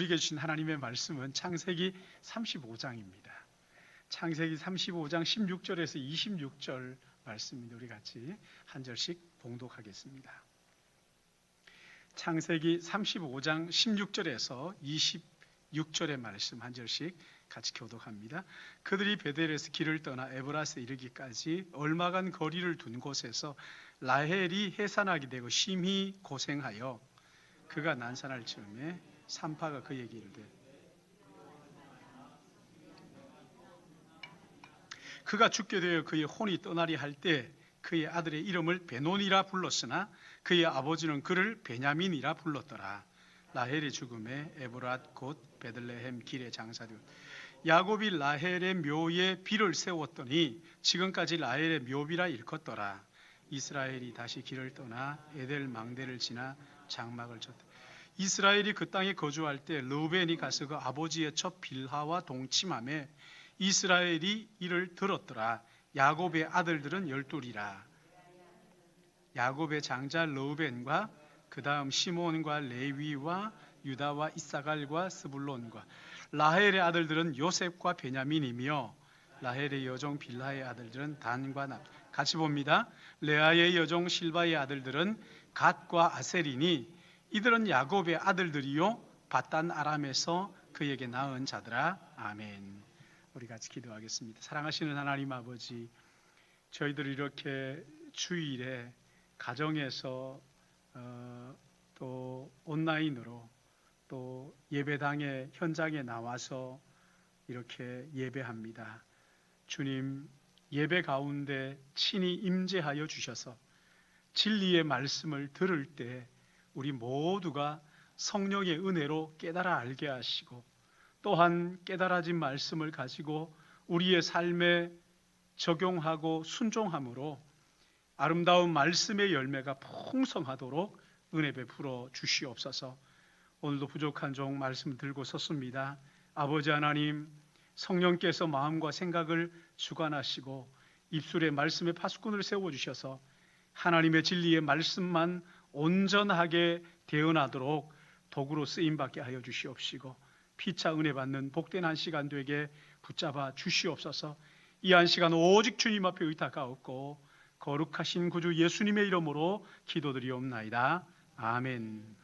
우리에게 주신 하나님의 말씀은 창세기 35장입니다. 창세기 35장 16절에서 26절 말씀입니다. 우리 같이 한 절씩 봉독하겠습니다. 창세기 35장 16절에서 26절의 말씀 한 절씩 같이 교독합니다. 그들이 베델에서 길을 떠나 에브라스에 이르기까지 얼마간 거리를 둔 곳에서 라헬이 해산하게 되고 심히 고생하여 그가 난산할 즈음에 산파가 그에게 이르되 그가 죽게 되어 그의 혼이 떠나리 할 때 그의 아들의 이름을 베논이라 불렀으나 그의 아버지는 그를 베냐민이라 불렀더라. 라헬의 죽음에 에브랏 곧 베들레헴 길에 장사되었. 야곱이 라헬의 묘에 비를 세웠더니 지금까지 라헬의 묘비라 일컫더라. 이스라엘이 다시 길을 떠나 에델 망대를 지나 장막을 쳤다. 이스라엘이 그 땅에 거주할 때 르우벤이 가서 그 아버지의 첩 빌하와 동침하며 이스라엘이 이를 들었더라. 야곱의 아들들은 12이라. 야곱의 장자 르우벤과 그 다음 시몬과 레위와 유다와 이사갈과 스불론과 라헬의 아들들은 요셉과 베냐민이며 라헬의 여종 빌하의 아들들은 단과 납. 같이 봅니다. 레아의 여종 실바의 아들들은 갓과 아셀이니 이들은 야곱의 아들들이요 밧단 아람에서 그에게 낳은 자들아. 아멘. 우리 같이 기도하겠습니다. 사랑하시는 하나님 아버지, 저희들이 이렇게 주일에 가정에서 또 온라인으로 또 예배당의 현장에 나와서 이렇게 예배합니다. 주님, 예배 가운데 친히 임재하여 주셔서 진리의 말씀을 들을 때 우리 모두가 성령의 은혜로 깨달아 알게 하시고 또한 깨달아진 말씀을 가지고 우리의 삶에 적용하고 순종함으로 아름다운 말씀의 열매가 풍성하도록 은혜 베풀어 주시옵소서. 오늘도 부족한 종 말씀 들고 섰습니다. 아버지 하나님, 성령께서 마음과 생각을 주관하시고 입술에 말씀의 파수꾼을 세워주셔서 하나님의 진리의 말씀만 온전하게 대언하도록 도구로 쓰임받게 하여 주시옵시고 피차 은혜 받는 복된 한 시간 되게 붙잡아 주시옵소서. 이 한 시간 오직 주님 앞에 의탁하옵고 거룩하신 구주 예수님의 이름으로 기도드리옵나이다. 아멘.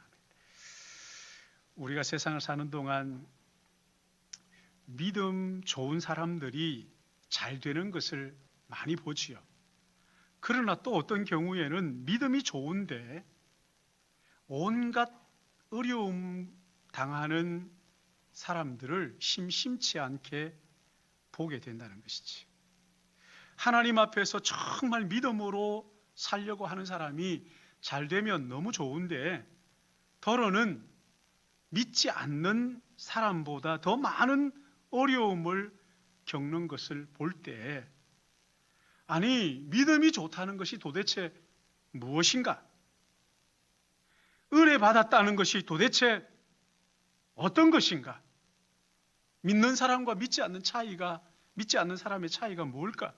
우리가 세상을 사는 동안 믿음 좋은 사람들이 잘 되는 것을 많이 보지요. 그러나 또 어떤 경우에는 믿음이 좋은데 온갖 어려움 당하는 사람들을 심심치 않게 보게 된다는 것이지. 하나님 앞에서 정말 믿음으로 살려고 하는 사람이 잘 되면 너무 좋은데 더러는 믿지 않는 사람보다 더 많은 어려움을 겪는 것을 볼 때 아니, 믿음이 좋다는 것이 도대체 무엇인가? 은혜 받았다는 것이 도대체 어떤 것인가? 믿는 사람과 믿지 않는 사람의 차이가 뭘까?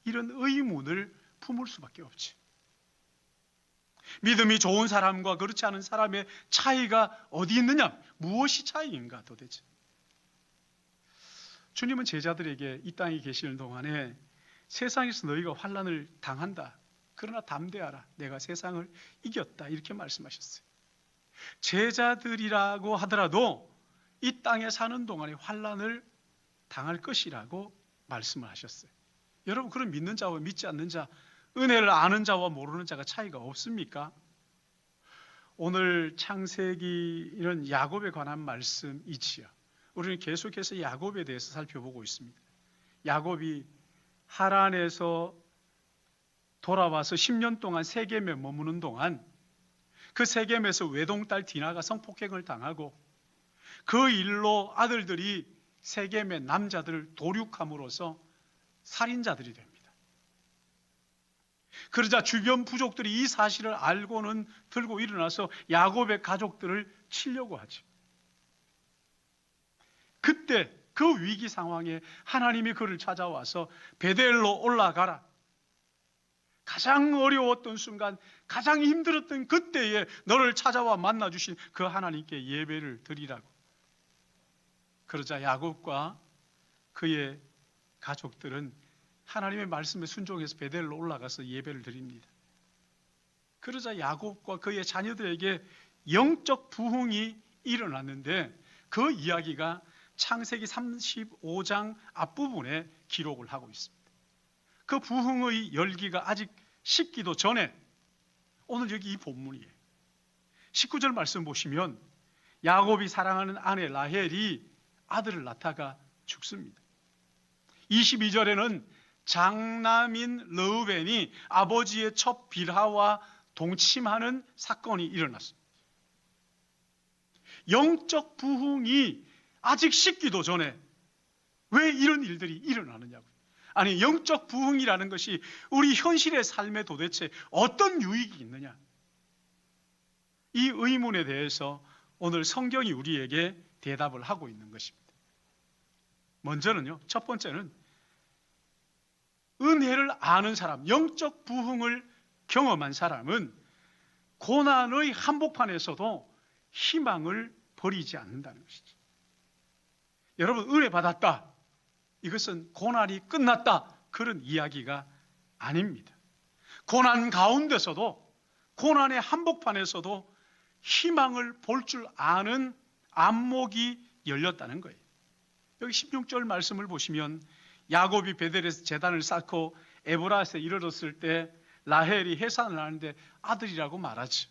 이런 의문을 품을 수밖에 없지. 믿음이 좋은 사람과 그렇지 않은 사람의 차이가 어디 있느냐? 무엇이 차이인가 도대체? 주님은 제자들에게 이 땅에 계시는 동안에 세상에서 너희가 환난을 당한다. 그러나 담대하라. 내가 세상을 이겼다. 이렇게 말씀하셨어요. 제자들이라고 하더라도 이 땅에 사는 동안에 환난을 당할 것이라고 말씀을 하셨어요. 여러분, 그럼 믿는 자와 믿지 않는 자, 은혜를 아는 자와 모르는 자가 차이가 없습니까? 오늘 창세기는 야곱에 관한 말씀이지요. 우리는 계속해서 야곱에 대해서 살펴보고 있습니다. 야곱이 하란에서 돌아와서 10년 동안 세겜에 머무는 동안 그 세겜에서 외동딸 디나가 성폭행을 당하고 그 일로 아들들이 세겜의 남자들을 도륙함으로써 살인자들이 됩니다. 그러자 주변 부족들이 이 사실을 알고는 들고 일어나서 야곱의 가족들을 치려고 하죠. 그때 그 위기 상황에 하나님이 그를 찾아와서 베델로 올라가라. 가장 어려웠던 순간, 가장 힘들었던 그때에 너를 찾아와 만나주신 그 하나님께 예배를 드리라고 그러자 야곱과 그의 가족들은 하나님의 말씀에 순종해서 베델로 올라가서 예배를 드립니다. 그러자 야곱과 그의 자녀들에게 영적 부흥이 일어났는데 그 이야기가 창세기 35장 앞부분에 기록을 하고 있습니다. 그 부흥의 열기가 아직 식기도 전에 오늘 여기 이 본문이에요. 19절 말씀 보시면 야곱이 사랑하는 아내 라헬이 아들을 낳다가 죽습니다. 22절에는 장남인 르우벤이 아버지의 첩 빌하와 동침하는 사건이 일어났습니다. 영적 부흥이 아직 식기도 전에 왜 이런 일들이 일어나느냐고요. 아니, 영적 부흥이라는 것이 우리 현실의 삶에 도대체 어떤 유익이 있느냐? 이 의문에 대해서 오늘 성경이 우리에게 대답을 하고 있는 것입니다. 먼저는요, 첫 번째는 은혜를 아는 사람, 영적 부흥을 경험한 사람은 고난의 한복판에서도 희망을 버리지 않는다는 것이죠. 여러분, 은혜 받았다, 이것은 고난이 끝났다, 그런 이야기가 아닙니다. 고난 가운데서도, 고난의 한복판에서도 희망을 볼 줄 아는 안목이 열렸다는 거예요. 여기 16절 말씀을 보시면 야곱이 베델에서 제단을 쌓고 에브라스에 이르렀을 때 라헬이 해산을 하는데 아들이라고 말하지.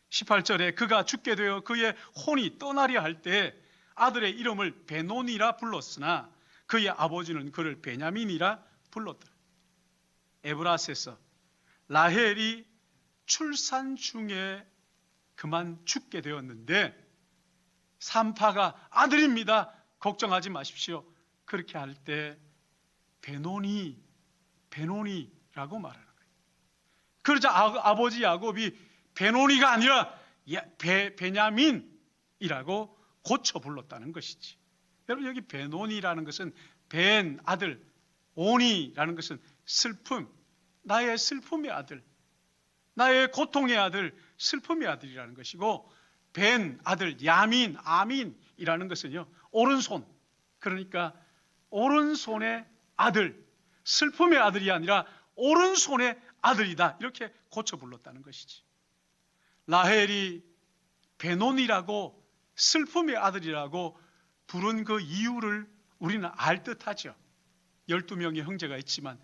18절에 그가 죽게 되어 그의 혼이 떠나려 할 때 아들의 이름을 베논이라 불렀으나 그의 아버지는 그를 베냐민이라 불렀더라. 에브라스에서 라헬이 출산 중에 그만 죽게 되었는데 산파가 아들입니다, 걱정하지 마십시오, 그렇게 할 때 베논이라고 말하는 거예요. 그러자 아버지 야곱이 베논이가 아니라 베냐민이라고 고쳐 불렀다는 것이지. 여러분, 여기 베논이라는 것은 벤 아들, 오니라는 것은 슬픔, 나의 슬픔의 아들, 나의 고통의 아들, 슬픔의 아들이라는 것이고, 벤 아들, 야민, 아민이라는 것은요, 오른손, 그러니까 오른손의 아들, 슬픔의 아들이 아니라 오른손의 아들이다, 이렇게 고쳐 불렀다는 것이지. 라헬이 베논이라고, 슬픔의 아들이라고 부른 그 이유를 우리는 알 듯하죠. 12명의 형제가 있지만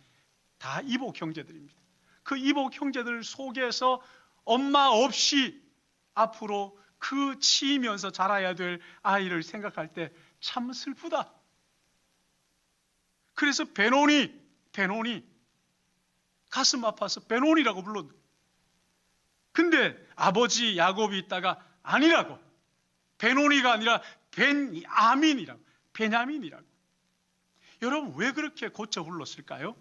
다 이복 형제들입니다. 그 이복 형제들 속에서 엄마 없이 앞으로 그 치이면서 자라야 될 아이를 생각할 때 참 슬프다. 그래서 베논이 가슴 아파서 베논이라고 불렀는데, 근데 아버지 야곱이 있다가 아니라고, 베논이가 아니라 베냐민이라고. 여러분, 왜 그렇게 고쳐 불렀을까요?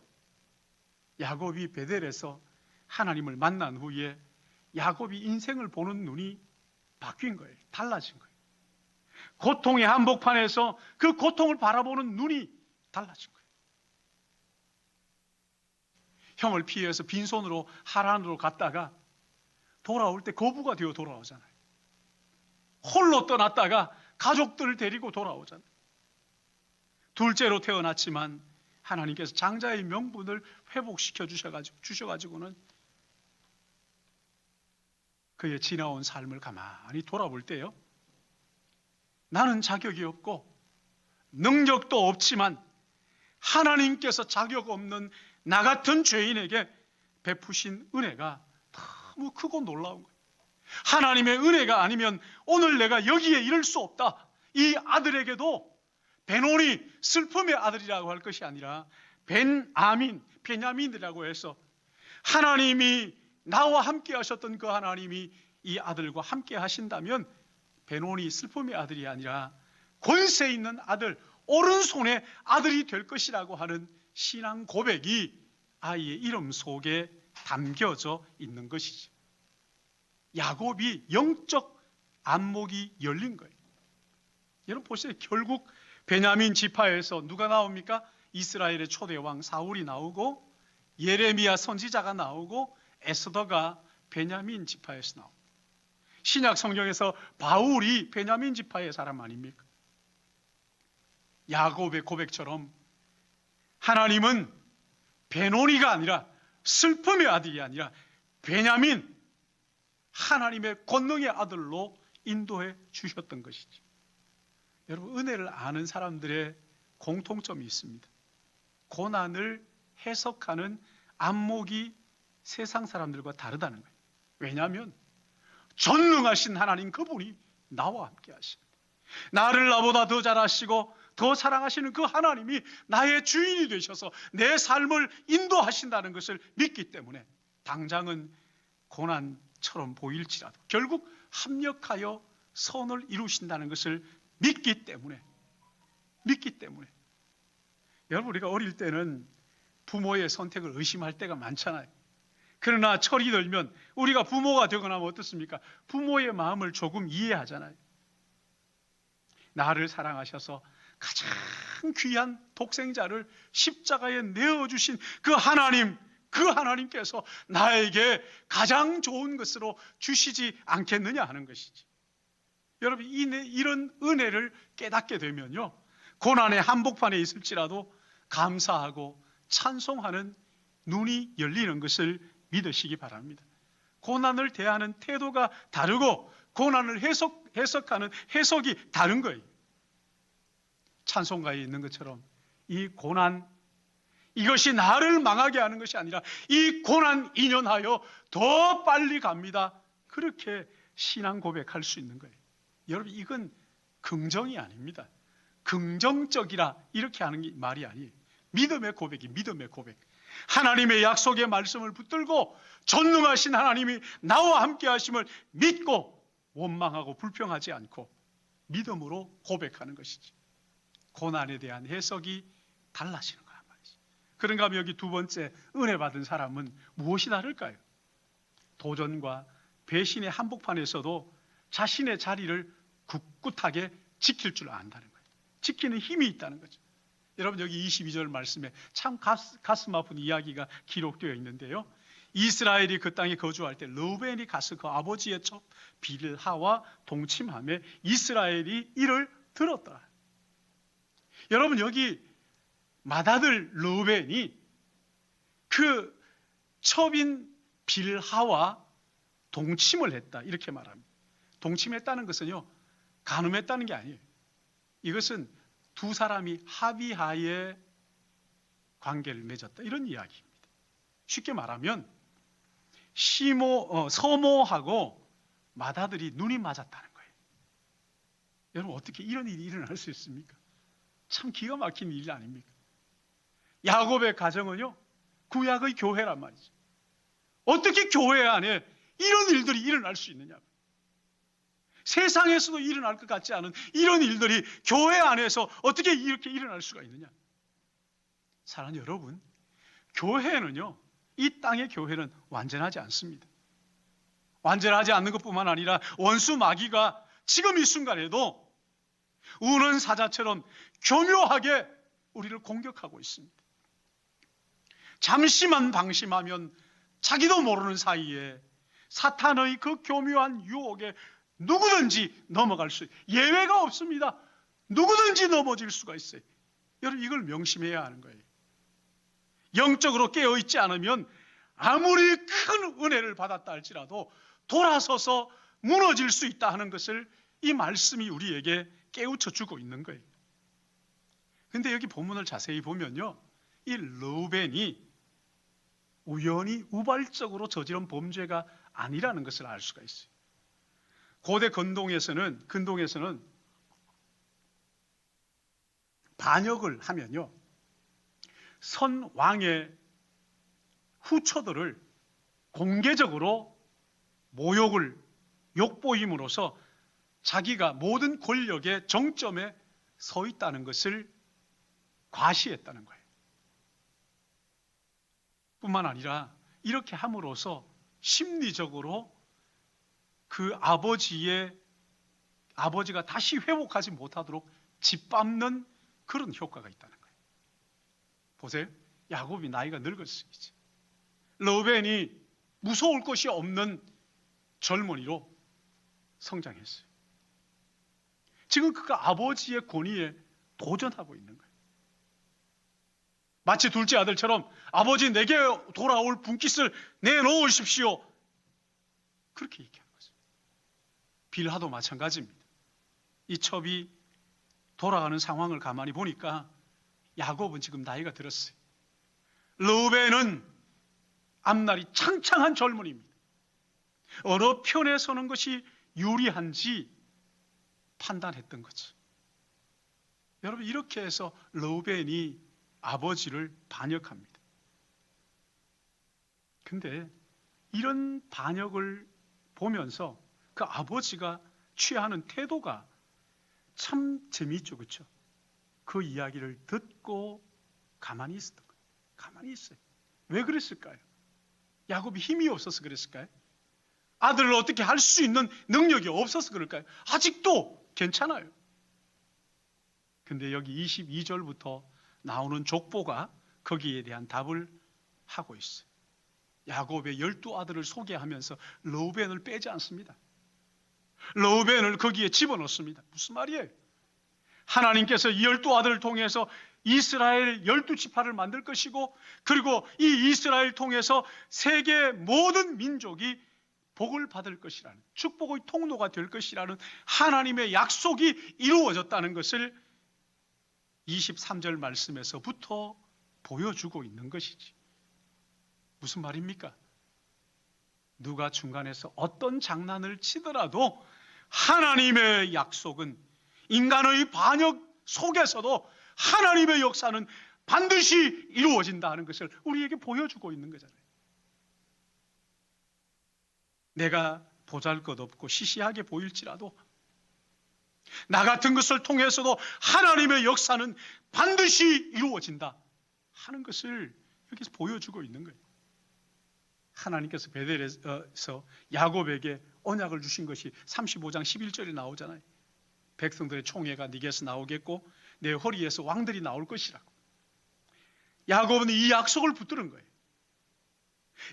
야곱이 베델에서 하나님을 만난 후에 야곱이 인생을 보는 눈이 바뀐 거예요. 달라진 거예요. 고통의 한복판에서 그 고통을 바라보는 눈이 달라진 거예요. 형을 피해서 빈손으로 하란으로 갔다가 돌아올 때 거부가 되어 돌아오잖아요. 홀로 떠났다가 가족들을 데리고 돌아오잖아요. 둘째로 태어났지만 하나님께서 장자의 명분을 회복시켜 주셔가지고는 그의 지나온 삶을 가만히 돌아볼 때요, 나는 자격이 없고 능력도 없지만 하나님께서 자격 없는 나 같은 죄인에게 베푸신 은혜가 너무 크고 놀라운 거예요. 하나님의 은혜가 아니면 오늘 내가 여기에 이를 수 없다. 이 아들에게도 베논이 슬픔의 아들이라고 할 것이 아니라 베냐민이라고 해서 하나님이 나와 함께 하셨던 그 하나님이 이 아들과 함께 하신다면 베논이 슬픔의 아들이 아니라 권세 있는 아들, 오른손의 아들이 될 것이라고 하는 신앙 고백이 아이의 이름 속에 담겨져 있는 것이죠. 야곱이 영적 안목이 열린 거예요. 여러분 보세요. 결국 베냐민 지파에서 누가 나옵니까? 이스라엘의 초대 왕 사울이 나오고, 예레미야 선지자가 나오고, 에스더가 베냐민 지파에서 나옵니다. 신약 성경에서 바울이 베냐민 지파의 사람 아닙니까? 야곱의 고백처럼 하나님은 베노니가 아니라 슬픔의 아들이 아니라 베냐민, 하나님의 권능의 아들로 인도해 주셨던 것이죠. 여러분, 은혜를 아는 사람들의 공통점이 있습니다. 고난을 해석하는 안목이 세상 사람들과 다르다는 거예요. 왜냐하면 전능하신 하나님 그분이 나와 함께 하십니다. 나를 나보다 더 잘하시고 더 사랑하시는 그 하나님이 나의 주인이 되셔서 내 삶을 인도하신다는 것을 믿기 때문에 당장은 고난처럼 보일지라도 결국 합력하여 선을 이루신다는 것을 믿기 때문에 여러분, 우리가 어릴 때는 부모의 선택을 의심할 때가 많잖아요. 그러나 철이 들면 우리가 부모가 되거나 하면 어떻습니까? 부모의 마음을 조금 이해하잖아요. 나를 사랑하셔서 가장 귀한 독생자를 십자가에 내어주신 그 하나님께서 나에게 가장 좋은 것으로 주시지 않겠느냐 하는 것이지. 여러분, 이런 은혜를 깨닫게 되면요, 고난의 한복판에 있을지라도 감사하고 찬송하는 눈이 열리는 것을 믿으시기 바랍니다. 고난을 대하는 태도가 다르고 고난을 해석하는 해석이 다른 거예요. 찬송가에 있는 것처럼 이 고난, 이것이 나를 망하게 하는 것이 아니라 이 고난 인연하여 더 빨리 갑니다. 그렇게 신앙 고백할 수 있는 거예요. 여러분, 이건 긍정이 아닙니다. 긍정적이라 이렇게 하는 게 말이 아니에요. 믿음의 고백이 믿음의 고백. 하나님의 약속의 말씀을 붙들고 전능하신 하나님이 나와 함께 하심을 믿고 원망하고 불평하지 않고 믿음으로 고백하는 것이지. 고난에 대한 해석이 달라지는 거란 말이지. 그런가 하면 여기 두 번째 은혜 받은 사람은 무엇이 다를까요? 도전과 배신의 한복판에서도 자신의 자리를 굳굳하게 지킬 줄 안다는 거예요. 지키는 힘이 있다는 거죠. 여러분, 여기 22절 말씀에 참 가슴 아픈 이야기가 기록되어 있는데요, 이스라엘이 그 땅에 거주할 때 르우벤이 가서 그 아버지의 첩 빌하와 동침하며 이스라엘이 이를 들었더라. 여러분, 여기 맏아들 르우벤이 그 첩인 빌하와 동침을 했다, 이렇게 말합니다. 동침했다는 것은요, 간음했다는 게 아니에요. 이것은 두 사람이 합의하에 관계를 맺었다, 이런 이야기입니다. 쉽게 말하면 서모하고 맏아들이 눈이 맞았다는 거예요. 여러분, 어떻게 이런 일이 일어날 수 있습니까? 참 기가 막힌 일 아닙니까? 야곱의 가정은요, 구약의 교회란 말이죠. 어떻게 교회 안에 이런 일들이 일어날 수 있느냐? 세상에서도 일어날 것 같지 않은 이런 일들이 교회 안에서 어떻게 이렇게 일어날 수가 있느냐? 사랑하는 여러분, 교회는요, 이 땅의 교회는 완전하지 않습니다. 완전하지 않는 것뿐만 아니라 원수 마귀가 지금 이 순간에도 우는 사자처럼 교묘하게 우리를 공격하고 있습니다. 잠시만 방심하면 자기도 모르는 사이에 사탄의 그 교묘한 유혹에 누구든지 넘어갈 수, 예외가 없습니다. 누구든지 넘어질 수가 있어요. 여러분, 이걸 명심해야 하는 거예요. 영적으로 깨어있지 않으면 아무리 큰 은혜를 받았다 할지라도 돌아서서 무너질 수 있다 하는 것을 이 말씀이 우리에게 깨우쳐 주고 있는 거예요. 그런데 여기 본문을 자세히 보면요, 이 르우벤이 우연히 우발적으로 저지른 범죄가 아니라는 것을 알 수가 있어요. 고대 근동에서는 반역을 하면요, 선 왕의 후처들을 공개적으로 모욕을 욕보임으로써 자기가 모든 권력의 정점에 서 있다는 것을 과시했다는 거예요. 뿐만 아니라 이렇게 함으로써 심리적으로 그 아버지가 다시 회복하지 못하도록 짓밟는 그런 효과가 있다는 거예요. 보세요. 야곱이 나이가 늙었어요. 이제. 르우벤이 무서울 것이 없는 젊은이로 성장했어요. 지금 그가 아버지의 권위에 도전하고 있는 거예요. 마치 둘째 아들처럼 아버지 내게 돌아올 분깃을 내놓으십시오. 그렇게 얘기하는 거죠. 빌하도 마찬가지입니다. 이 첩이 돌아가는 상황을 가만히 보니까 야곱은 지금 나이가 들었어요. 르우벤은 앞날이 창창한 젊은이입니다. 어느 편에 서는 것이 유리한지 판단했던 거죠. 여러분, 이렇게 해서 르우벤이 아버지를 반역합니다. 근데 이런 반역을 보면서 그 아버지가 취하는 태도가 참 재미있죠, 그렇죠? 그 이야기를 듣고 가만히 있었던 거예요. 가만히 있어요. 왜 그랬을까요? 야곱이 힘이 없어서 그랬을까요? 아들을 어떻게 할 수 있는 능력이 없어서 그럴까요? 아직도 괜찮아요. 근데 여기 22절부터 나오는 족보가 거기에 대한 답을 하고 있어요. 야곱의 12아들을 소개하면서 르우벤을 빼지 않습니다. 르우벤을 거기에 집어넣습니다. 무슨 말이에요? 하나님께서 이 12아들을 통해서 이스라엘 12지파를 만들 것이고, 그리고 이 이스라엘 통해서 세계 모든 민족이 복을 받을 것이라는, 축복의 통로가 될 것이라는 하나님의 약속이 이루어졌다는 것을 23절 말씀에서부터 보여주고 있는 것이지. 무슨 말입니까? 누가 중간에서 어떤 장난을 치더라도 하나님의 약속은 인간의 반역 속에서도 하나님의 역사는 반드시 이루어진다는 것을 우리에게 보여주고 있는 거잖아요. 내가 보잘것없고 시시하게 보일지라도 나 같은 것을 통해서도 하나님의 역사는 반드시 이루어진다 하는 것을 여기서 보여주고 있는 거예요. 하나님께서 베델에서 야곱에게 언약을 주신 것이 35장 11절에 나오잖아요. 백성들의 총회가 네게서 나오겠고 내 허리에서 왕들이 나올 것이라고. 야곱은 이 약속을 붙드는 거예요.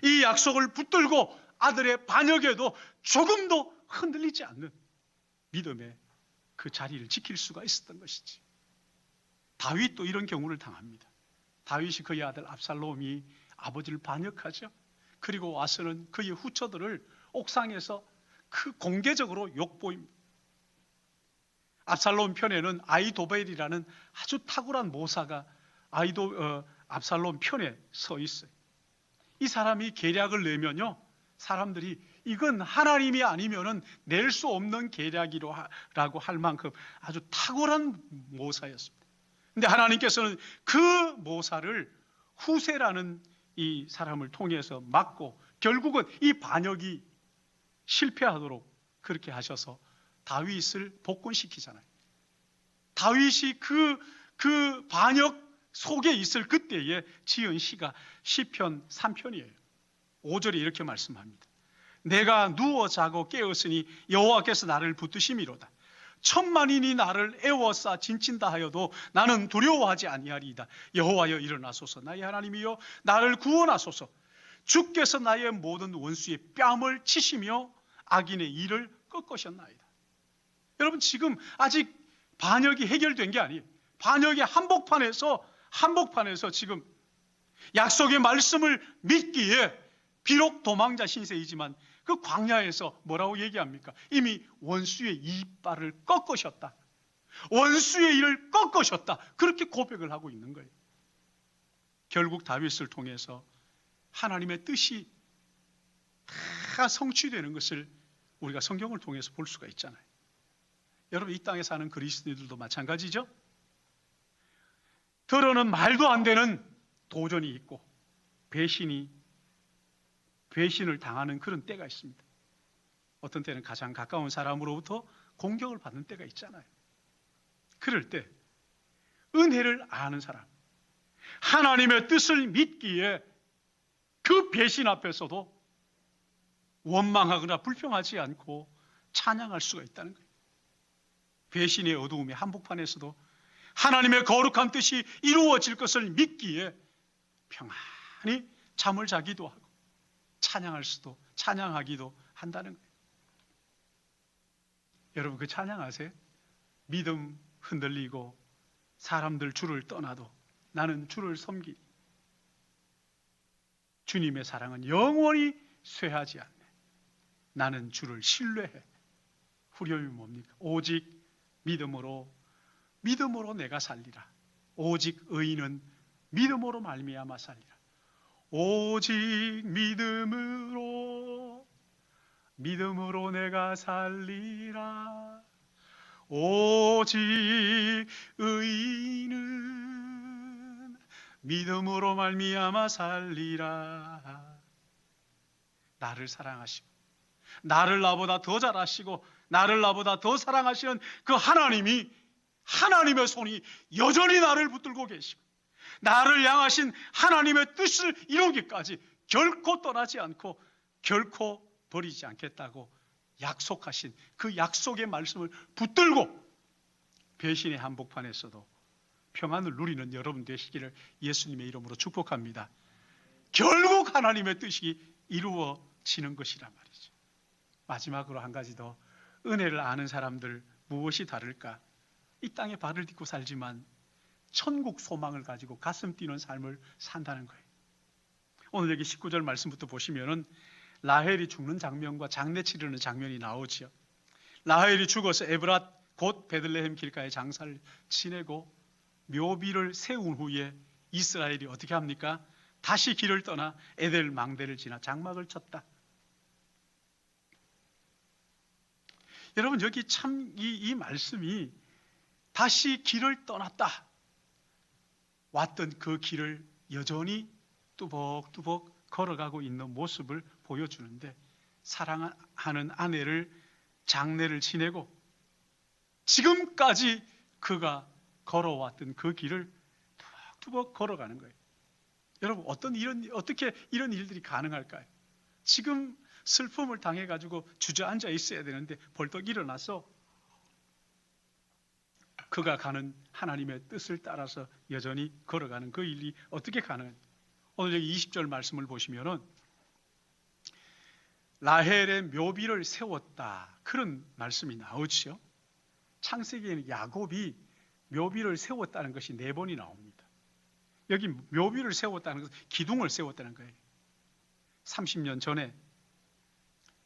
이 약속을 붙들고 아들의 반역에도 조금도 흔들리지 않는 믿음의 그 자리를 지킬 수가 있었던 것이지. 다윗도 이런 경우를 당합니다. 다윗이 그의 아들 압살롬이 아버지를 반역하죠. 그리고 와서는 그의 후처들을 옥상에서 공개적으로 욕보입니다. 압살롬 편에는 아히도벨이라는 아주 탁월한 모사가 압살롬 편에 서 있어요. 이 사람이 계략을 내면요, 사람들이 이건 하나님이 아니면은 낼 수 없는 계략이라고 할 만큼 아주 탁월한 모사였습니다. 근데 하나님께서는 그 모사를 후세라는 이 사람을 통해서 막고 결국은 이 반역이 실패하도록 그렇게 하셔서 다윗을 복권시키잖아요. 다윗이 그 반역 속에 있을 그때에 지은 시가 시편 3편이에요. 5절에 이렇게 말씀합니다. 내가 누워 자고 깨었으니 여호와께서 나를 붙드심이로다. 천만인이 나를 애워싸 진친다 하여도 나는 두려워하지 아니하리이다. 여호와여 일어나소서. 나의 하나님이여 나를 구원하소서. 주께서 나의 모든 원수의 뺨을 치시며 악인의 일을 꺾으셨나이다. 여러분, 지금 아직 반역이 해결된 게 아니에요. 반역의 한복판에서 지금 약속의 말씀을 믿기에 비록 도망자 신세이지만 그 광야에서 뭐라고 얘기합니까? 이미 원수의 이빨을 꺾으셨다. 원수의 일을 꺾으셨다. 그렇게 고백을 하고 있는 거예요. 결국 다윗을 통해서 하나님의 뜻이 다 성취되는 것을 우리가 성경을 통해서 볼 수가 있잖아요. 여러분, 이 땅에 사는 그리스도인들도 마찬가지죠. 들어는 말도 안 되는 도전이 있고 배신을 당하는 그런 때가 있습니다. 어떤 때는 가장 가까운 사람으로부터 공격을 받는 때가 있잖아요. 그럴 때 은혜를 아는 사람, 하나님의 뜻을 믿기에 그 배신 앞에서도 원망하거나 불평하지 않고 찬양할 수가 있다는 거예요. 배신의 어두움의 한복판에서도 하나님의 거룩한 뜻이 이루어질 것을 믿기에 평안히 잠을 자기도 하고 찬양하기도 한다는 거예요. 여러분, 그 찬양하세요? 믿음 흔들리고 사람들 주를 떠나도 나는 주를 섬기니 주님의 사랑은 영원히 쇠하지 않네. 나는 주를 신뢰해. 후렴이 뭡니까? 오직 믿음으로 내가 살리라. 오직 의인은 믿음으로 말미암아 살리라. 오직 믿음으로 내가 살리라. 오직 의인은 믿음으로 말미암아 살리라. 나를 사랑하시고 나를 나보다 더 잘 아시고 나를 나보다 더 사랑하시는 그 하나님의 손이 여전히 나를 붙들고 계시고 나를 향하신 하나님의 뜻을 이루기까지 결코 떠나지 않고 결코 버리지 않겠다고 약속하신 그 약속의 말씀을 붙들고 배신의 한복판에서도 평안을 누리는 여러분 되시기를 예수님의 이름으로 축복합니다. 결국 하나님의 뜻이 이루어지는 것이란 말이죠. 마지막으로 한 가지 더, 은혜를 아는 사람들 무엇이 다를까? 이 땅에 발을 딛고 살지만 천국 소망을 가지고 가슴 뛰는 삶을 산다는 거예요. 오늘 여기 19절 말씀부터 보시면은 라헬이 죽는 장면과 장례 치르는 장면이 나오지요. 라헬이 죽어서 에브랏 곧 베들레헴 길가에 장사를 지내고 묘비를 세운 후에 이스라엘이 어떻게 합니까? 다시 길을 떠나 에델 망대를 지나 장막을 쳤다. 여러분, 여기 참 이 말씀이 다시 길을 떠났다. 왔던 그 길을 여전히 뚜벅뚜벅 걸어가고 있는 모습을 보여주는데, 사랑하는 아내를 장례를 지내고 지금까지 그가 걸어왔던 그 길을 뚜벅뚜벅 걸어가는 거예요. 여러분, 어떻게 이런 일들이 가능할까요? 지금 슬픔을 당해가지고 주저앉아 있어야 되는데 벌떡 일어나서 그가 가는 하나님의 뜻을 따라서 여전히 걸어가는 그 일이 어떻게 가능해요? 오늘 여기 20절 말씀을 보시면은 라헬의 묘비를 세웠다, 그런 말씀이 나오지요. 창세기에는 야곱이 묘비를 세웠다는 것이 4번이 나옵니다. 여기 묘비를 세웠다는 것은 기둥을 세웠다는 거예요. 30년 전에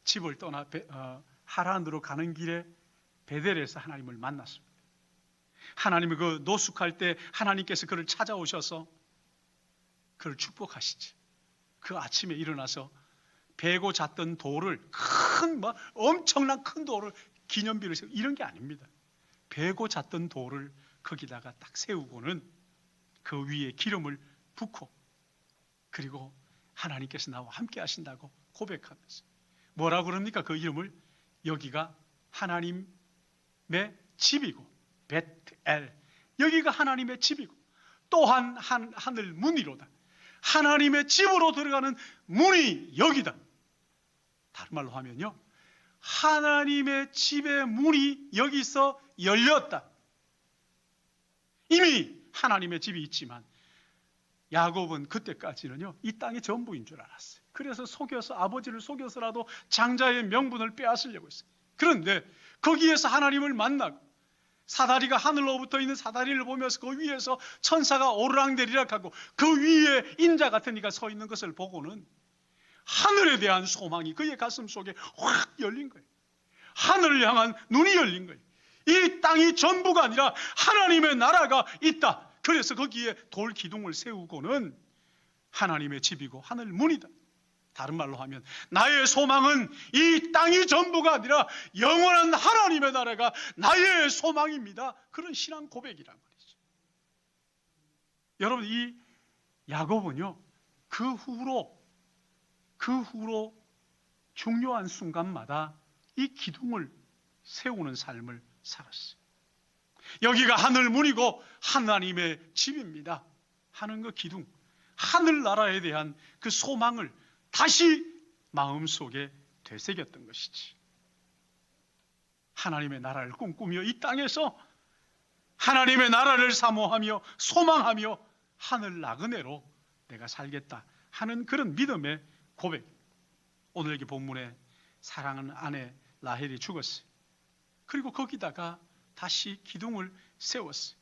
집을 떠나 하란으로 가는 길에 베델에서 하나님을 만났습니다. 하나님이 그 노숙할 때 하나님께서 그를 찾아오셔서 그를 축복하시지. 그 아침에 일어나서 베고 잤던 돌을 엄청난 큰 돌을 기념비를 세우고 이런 게 아닙니다. 베고 잤던 돌을 거기다가 딱 세우고는 그 위에 기름을 붓고, 그리고 하나님께서 나와 함께 하신다고 고백하면서 뭐라고 그럽니까? 그 이름을, 여기가 하나님의 집이고 벳엘, 여기가 하나님의 집이고 또한 하늘 문이로다. 하나님의 집으로 들어가는 문이 여기다. 다른 말로 하면요, 하나님의 집의 문이 여기서 열렸다. 이미 하나님의 집이 있지만 야곱은 그때까지는요, 이 땅이 전부인 줄 알았어요. 그래서 아버지를 속여서라도 장자의 명분을 빼앗으려고 했어요. 그런데 거기에서 하나님을 만나고 사다리가 하늘로부터 있는 사다리를 보면서 그 위에서 천사가 오르락내리락하고 그 위에 인자 같은 이가 서 있는 것을 보고는 하늘에 대한 소망이 그의 가슴 속에 확 열린 거예요. 하늘을 향한 눈이 열린 거예요. 이 땅이 전부가 아니라 하나님의 나라가 있다. 그래서 거기에 돌 기둥을 세우고는 하나님의 집이고 하늘 문이다. 다른 말로 하면 나의 소망은 이 땅이 전부가 아니라 영원한 하나님의 나라가 나의 소망입니다. 그런 신앙 고백이란 말이죠. 여러분, 이 야곱은요, 그 후로 중요한 순간마다 이 기둥을 세우는 삶을 살았어요. 여기가 하늘문이고 하나님의 집입니다 하는 그 기둥, 하늘나라에 대한 그 소망을 다시 마음속에 되새겼던 것이지. 하나님의 나라를 꿈꾸며 이 땅에서 하나님의 나라를 사모하며 소망하며 하늘 나그네로 내가 살겠다 하는 그런 믿음의 고백. 오늘 여기 본문에 사랑하는 아내 라헬이 죽었어요. 그리고 거기다가 다시 기둥을 세웠어요.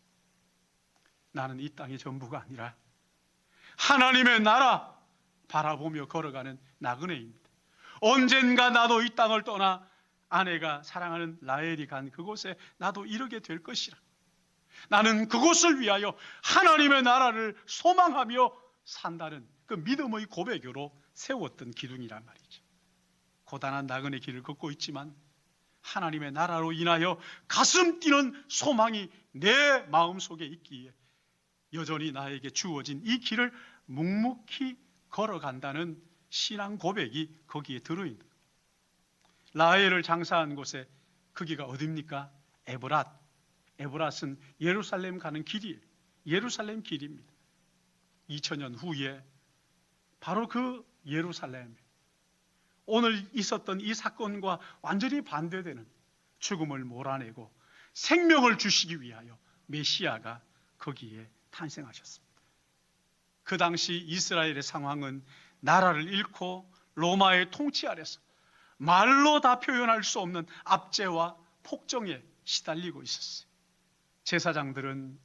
나는 이 땅의 전부가 아니라 하나님의 나라 바라보며 걸어가는 나그네입니다. 언젠가 나도 이 땅을 떠나 아내가 사랑하는 라헬이 간 그곳에 나도 이르게 될 것이라. 나는 그곳을 위하여 하나님의 나라를 소망하며 산다는 그 믿음의 고백으로 세웠던 기둥이란 말이죠. 고단한 나그네 길을 걷고 있지만 하나님의 나라로 인하여 가슴 뛰는 소망이 내 마음속에 있기에 여전히 나에게 주어진 이 길을 묵묵히 걸어간다는 신앙 고백이 거기에 들어있는 거예요. 라헬을 장사한 곳에 거기가 어디입니까? 에브랏. 에브랏은 예루살렘 가는 길이에요. 예루살렘 길입니다. 2000년 후에 바로 그 예루살렘, 오늘 있었던 이 사건과 완전히 반대되는 죽음을 몰아내고 생명을 주시기 위하여 메시아가 거기에 탄생하셨습니다. 그 당시 이스라엘의 상황은 나라를 잃고 로마의 통치 아래서 말로 다 표현할 수 없는 압제와 폭정에 시달리고 있었어요. 제사장들은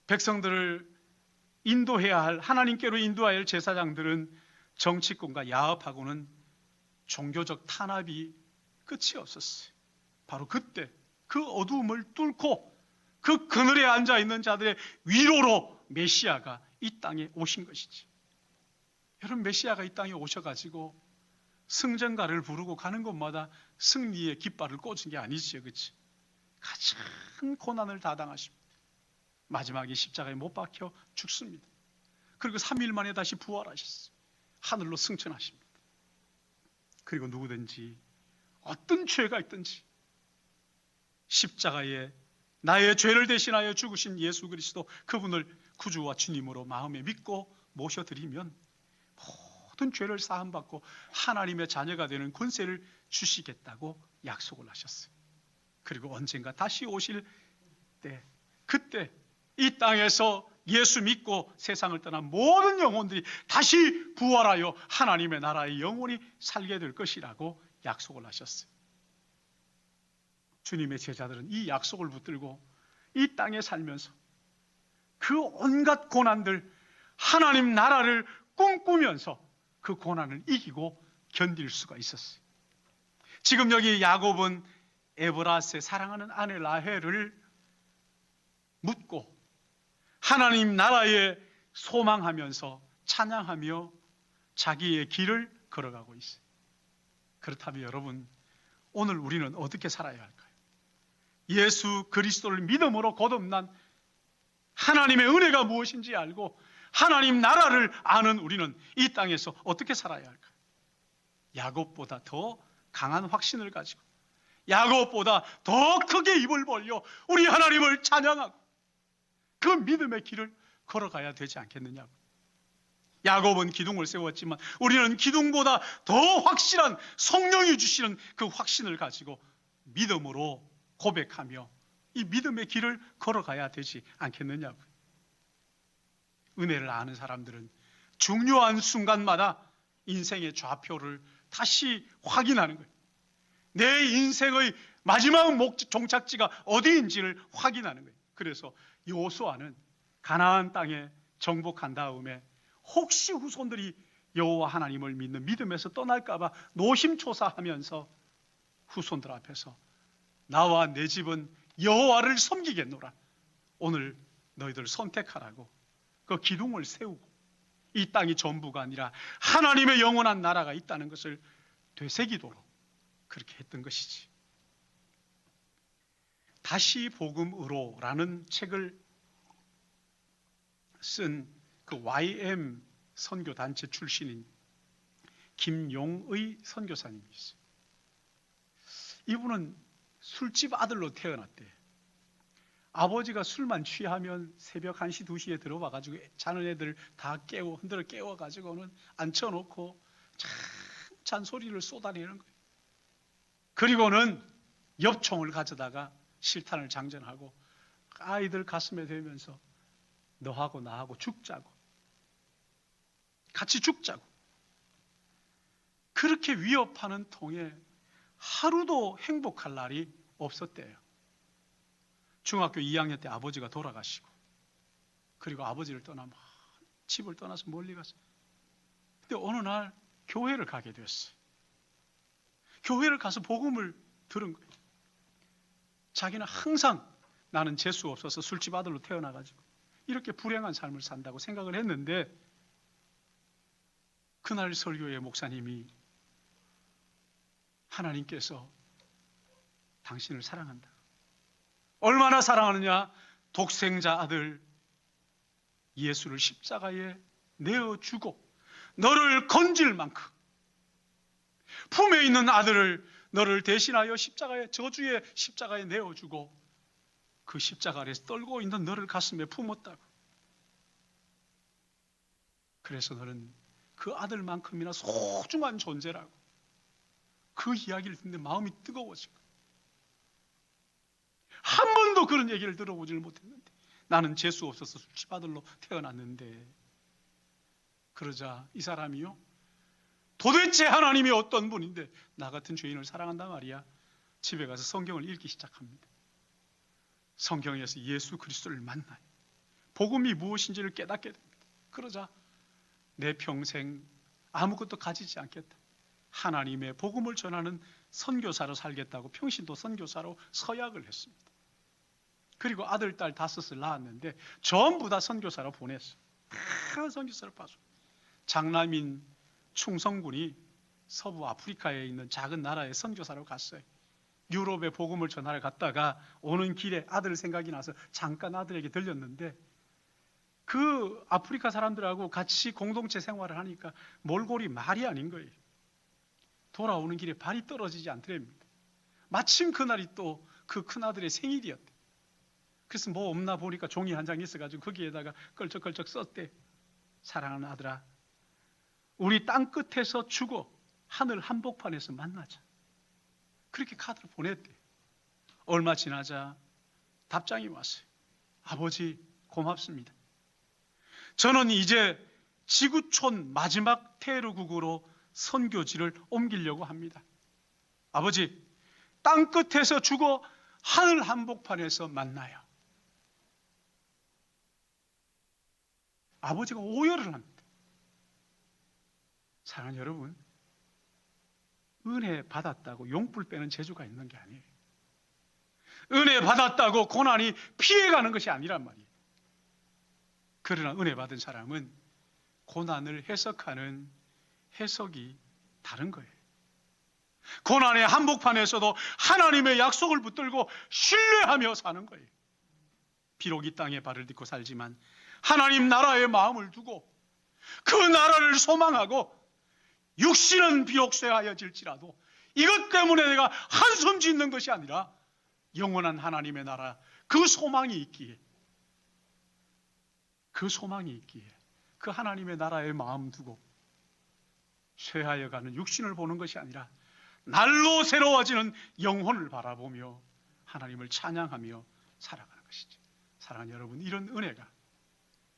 백성들을 인도해야 할, 하나님께로 인도해야 할 제사장들은 정치권과 야합하고는 종교적 탄압이 끝이 없었어요. 바로 그때 그 어두움을 뚫고 그 그늘에 앉아 있는 자들의 위로로 메시아가 이 땅에 오신 것이지. 여러분, 메시아가 이 땅에 오셔가지고 승전가를 부르고 가는 곳마다 승리의 깃발을 꽂은 게 아니지요, 그렇지? 가장 고난을 다 당하십니다. 마지막에 십자가에 못 박혀 죽습니다. 그리고 3일 만에 다시 부활하셨어요. 하늘로 승천하십니다. 그리고 누구든지 어떤 죄가 있든지 십자가에 나의 죄를 대신하여 죽으신 예수 그리스도, 그분을 구주와 주님으로 마음에 믿고 모셔드리면 모든 죄를 사함받고 하나님의 자녀가 되는 권세를 주시겠다고 약속을 하셨어요. 그리고 언젠가 다시 오실 때, 그때 이 땅에서 예수 믿고 세상을 떠난 모든 영혼들이 다시 부활하여 하나님의 나라의 영혼이 살게 될 것이라고 약속을 하셨어요. 주님의 제자들은 이 약속을 붙들고 이 땅에 살면서 그 온갖 고난들, 하나님 나라를 꿈꾸면서 그 고난을 이기고 견딜 수가 있었어요. 지금 여기 야곱은 에브랏의 사랑하는 아내 라헬을 묻고 하나님 나라에 소망하면서 찬양하며 자기의 길을 걸어가고 있어요. 그렇다면 여러분, 오늘 우리는 어떻게 살아야 할까요? 예수 그리스도를 믿음으로 거듭난 하나님의 은혜가 무엇인지 알고 하나님 나라를 아는 우리는 이 땅에서 어떻게 살아야 할까요? 야곱보다 더 강한 확신을 가지고 야곱보다 더 크게 입을 벌려 우리 하나님을 찬양하고 그 믿음의 길을 걸어가야 되지 않겠느냐고. 야곱은 기둥을 세웠지만 우리는 기둥보다 더 확실한 성령이 주시는 그 확신을 가지고 믿음으로 고백하며 이 믿음의 길을 걸어가야 되지 않겠느냐고. 은혜를 아는 사람들은 중요한 순간마다 인생의 좌표를 다시 확인하는 거예요. 내 인생의 마지막 종착지가 어디인지를 확인하는 거예요. 그래서 여호수아는 가나안 땅에 정복한 다음에 혹시 후손들이 여호와 하나님을 믿는 믿음에서 떠날까 봐 노심초사하면서 후손들 앞에서 나와 내 집은 여호와를 섬기겠노라, 오늘 너희들 선택하라고 그 기둥을 세우고 이 땅이 전부가 아니라 하나님의 영원한 나라가 있다는 것을 되새기도록 그렇게 했던 것이지. 다시 복음으로라는 책을 쓴 그 YM 선교단체 출신인 김용의 선교사님이 있어요. 이분은 술집 아들로 태어났대요. 아버지가 술만 취하면 새벽 1시, 2시에 들어와가지고 자는 애들 다 흔들어 깨워가지고는 앉혀놓고 잔소리를 쏟아내는 거예요. 그리고는 엽총을 가져다가 실탄을 장전하고 아이들 가슴에 대면서 너하고 나하고 죽자고, 같이 죽자고, 그렇게 위협하는 통에 하루도 행복할 날이 없었대요. 중학교 2학년 때 아버지가 돌아가시고 그리고 아버지를 떠나 집을 떠나서 멀리 갔어요. 근데 어느 날 교회를 가게 되었어요. 교회를 가서 복음을 들은 거예요. 자기는 항상 나는 재수 없어서 술집 아들로 태어나가지고 이렇게 불행한 삶을 산다고 생각을 했는데, 그날 설교의 목사님이 하나님께서 당신을 사랑한다. 얼마나 사랑하느냐? 독생자 아들 예수를 십자가에 내어주고 너를 건질 만큼 품에 있는 아들을 너를 대신하여 저주의 십자가에 내어주고 그 십자가 아래서 떨고 있는 너를 가슴에 품었다고. 그래서 너는 그 아들만큼이나 소중한 존재라고. 그 이야기를 듣는데 마음이 뜨거워지고, 한 번도 그런 얘기를 들어보질 못했는데, 나는 재수 없어서 술집 아들로 태어났는데. 그러자 이 사람이요, 도대체 하나님이 어떤 분인데 나 같은 죄인을 사랑한단 말이야. 집에 가서 성경을 읽기 시작합니다. 성경에서 예수 그리스도를 만나요. 복음이 무엇인지를 깨닫게 됩니다. 그러자 내 평생 아무것도 가지지 않겠다, 하나님의 복음을 전하는 선교사로 살겠다고 평신도 선교사로 서약을 했습니다. 그리고 아들, 딸 5을 낳았는데 전부 다 선교사로 보냈어요. 다 선교사로 봐줘. 장남인 충성군이 서부 아프리카에 있는 작은 나라에 선교사로 갔어요. 유럽에 복음을 전하러 갔다가 오는 길에 아들 생각이 나서 잠깐 아들에게 들렸는데, 그 아프리카 사람들하고 같이 공동체 생활을 하니까 몰골이 말이 아닌 거예요. 돌아오는 길에 발이 떨어지지 않더랍니다. 마침 그날이 또 그 큰아들의 생일이었대. 그래서 뭐 없나 보니까 종이 한 장 있어가지고 거기에다가 걸쩍걸쩍 썼대. 사랑하는 아들아, 우리 땅 끝에서 죽어 하늘 한복판에서 만나자. 그렇게 카드를 보냈대. 얼마 지나자 답장이 왔어요. 아버지, 고맙습니다. 저는 이제 지구촌 마지막 테르국으로 선교지를 옮기려고 합니다. 아버지, 땅 끝에서 죽어 하늘 한복판에서 만나요. 아버지가 오열을 합니다. 사랑하는 여러분, 은혜 받았다고 용불 빼는 재주가 있는 게 아니에요. 은혜 받았다고 고난이 피해가는 것이 아니란 말이에요. 그러나 은혜 받은 사람은 고난을 해석하는 해석이 다른 거예요. 고난의 한복판에서도 하나님의 약속을 붙들고 신뢰하며 사는 거예요. 비록 이 땅에 발을 딛고 살지만 하나님 나라의 마음을 두고 그 나라를 소망하고, 육신은 비록 쇠하여질지라도 이것 때문에 내가 한숨 짓는 것이 아니라 영원한 하나님의 나라, 그 소망이 있기에 그 하나님의 나라에 마음 두고 쇠하여가는 육신을 보는 것이 아니라 날로 새로워지는 영혼을 바라보며 하나님을 찬양하며 살아가는 것이죠. 사랑하는 여러분, 이런 은혜가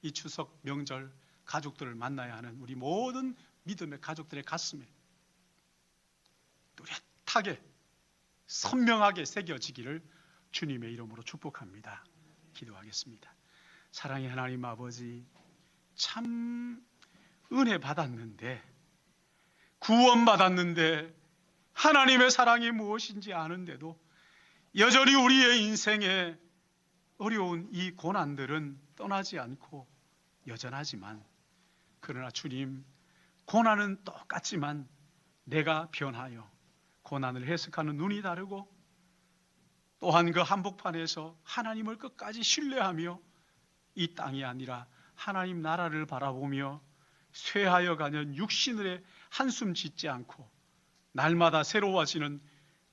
이 추석 명절 가족들을 만나야 하는 우리 모든 믿음의 가족들의 가슴에 뚜렷하게 선명하게 새겨지기를 주님의 이름으로 축복합니다. 기도하겠습니다. 사랑의 하나님 아버지, 참 은혜 받았는데, 구원 받았는데, 하나님의 사랑이 무엇인지 아는데도 여전히 우리의 인생에 어려운 이 고난들은 떠나지 않고 여전하지만, 그러나 주님, 고난은 똑같지만 내가 변하여 고난을 해석하는 눈이 다르고, 또한 그 한복판에서 하나님을 끝까지 신뢰하며 이 땅이 아니라 하나님 나라를 바라보며 쇠하여 가는 육신의 한숨 짓지 않고 날마다 새로워지는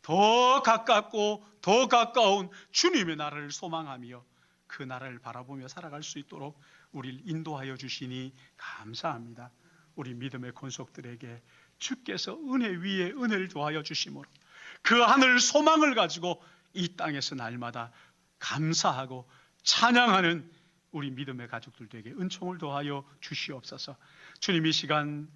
더 가깝고 더 가까운 주님의 나라를 소망하며 그 나라를 바라보며 살아갈 수 있도록 우리를 인도하여 주시니 감사합니다. 우리 믿음의 권속들에게 주께서 은혜 위에 은혜를 더하여 주심으로 그 하늘 소망을 가지고 이 땅에서 날마다 감사하고 찬양하는 우리 믿음의 가족들에게 은총을 더하여 주시옵소서. 주님, 이 시간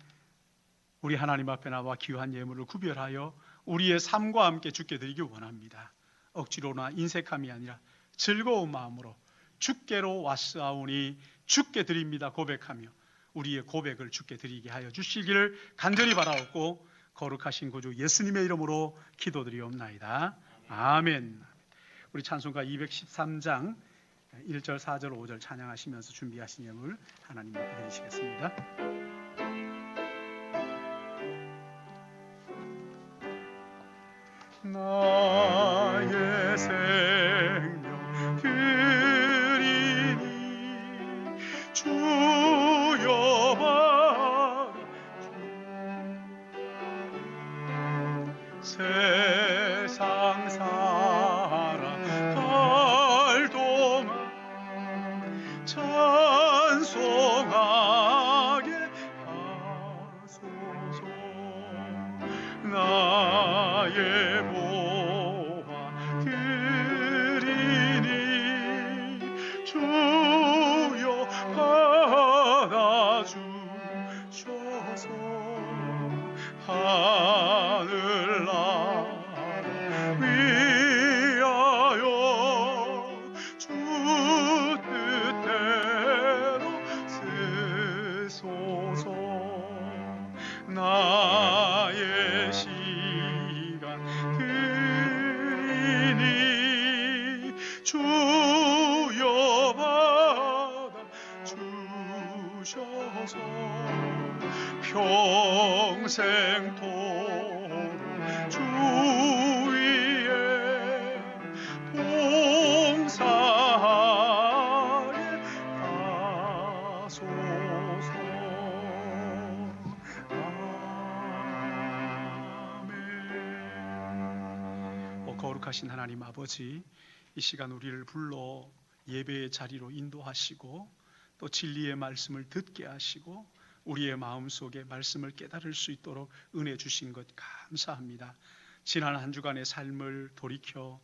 우리 하나님 앞에 나와 귀한 예물을 구별하여 우리의 삶과 함께 주께 드리기 원합니다. 억지로나 인색함이 아니라 즐거운 마음으로 주께로 왔사오니 주께 드립니다 고백하며 우리의 고백을 주께 드리게 하여 주시기를 간절히 바라옵고 거룩하신 구주 예수님의 이름으로 기도드리옵나이다. 아멘. 우리 찬송가 213장 1절, 4절, 5절 찬양하시면서 준비하신 예물 하나님 앞에 드리시겠습니다. 나의 생명 드리니 주여 받아 세상 살아갈 동안 찬송하게 하소서. 나의 보화 드리니 주여 받아주셔서 하늘나라 위하여 주 뜻대로 쓰소서. 나의 시간 드리니 주여 받아 주셔서 평생토록 주 위에 봉사하게 하소서. 아멘. 거룩하신 하나님 아버지, 이 시간 우리를 불러 예배의 자리로 인도하시고 또 진리의 말씀을 듣게 하시고 우리의 마음속에 말씀을 깨달을 수 있도록 은혜 주신 것 감사합니다. 지난 한 주간의 삶을 돌이켜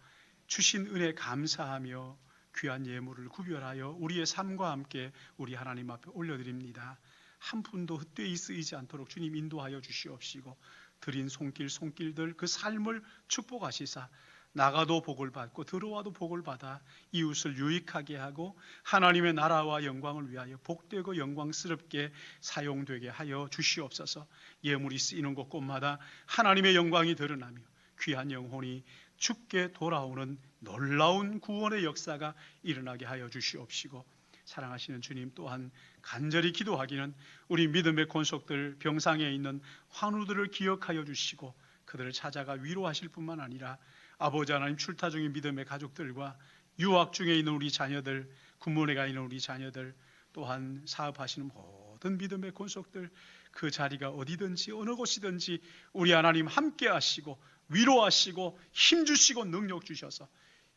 주신 은혜 감사하며 귀한 예물을 구별하여 우리의 삶과 함께 우리 하나님 앞에 올려드립니다. 한 푼도 헛되이 쓰이지 않도록 주님 인도하여 주시옵시고 드린 손길들 그 삶을 축복하시사 나가도 복을 받고 들어와도 복을 받아 이웃을 유익하게 하고 하나님의 나라와 영광을 위하여 복되고 영광스럽게 사용되게 하여 주시옵소서. 예물이 쓰이는 곳곳마다 하나님의 영광이 드러나며 귀한 영혼이 주께 돌아오는 놀라운 구원의 역사가 일어나게 하여 주시옵시고 사랑하시는 주님 또한 간절히 기도하기는 우리 믿음의 권속들 병상에 있는 환우들을 기억하여 주시고 그들을 찾아가 위로하실 뿐만 아니라 아버지 하나님 출타 중인 믿음의 가족들과 유학 중에 있는 우리 자녀들, 군문에 가 있는 우리 자녀들 또한 사업하시는 모든 믿음의 권속들 그 자리가 어디든지 어느 곳이든지 우리 하나님 함께 하시고 위로하시고 힘주시고 능력 주셔서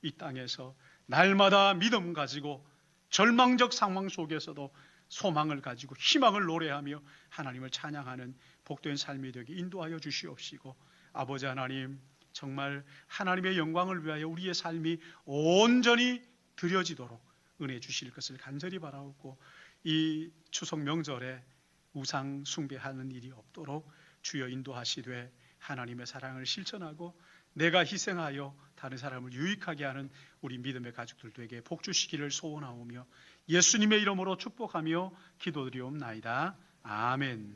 이 땅에서 날마다 믿음 가지고 절망적 상황 속에서도 소망을 가지고 희망을 노래하며 하나님을 찬양하는 복된 삶이 되게 인도하여 주시옵시고 아버지 하나님 정말 하나님의 영광을 위하여 우리의 삶이 온전히 드려지도록 은혜 주실 것을 간절히 바라옵고 이 추석 명절에 우상 숭배하는 일이 없도록 주여 인도하시되 하나님의 사랑을 실천하고 내가 희생하여 다른 사람을 유익하게 하는 우리 믿음의 가족들에게 복 주시기를 소원하오며 예수님의 이름으로 축복하며 기도드리옵나이다. 아멘.